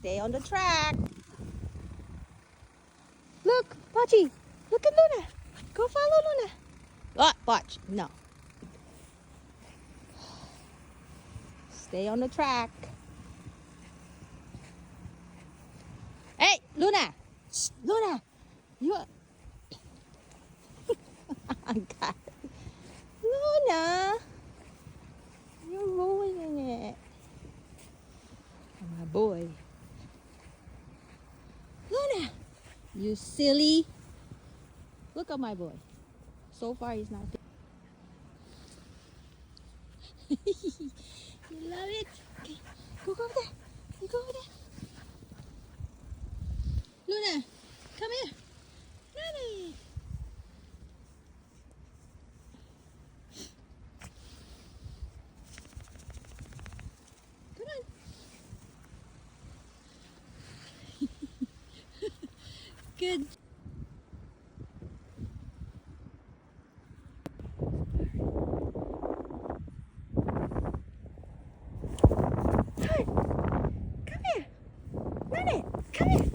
Stay on the track. Look, Pochi. Look at Luna. Go follow Luna. What? Watch. No. Stay on the track. Hey, Luna. Shh, Luna. You. God. Luna. You're ruining it. Oh, my boy. Luna. You silly. Look at my boy. So far, he's not. You love it? Okay. Go over there. You go over there. Luna, come here. Luna. Come on. Good. Come here. Run it. Come here.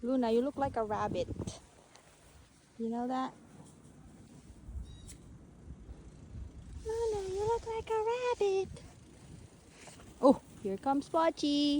Luna, you look like a rabbit. You know that? Luna, you look like a rabbit. Oh, here comes Pochi.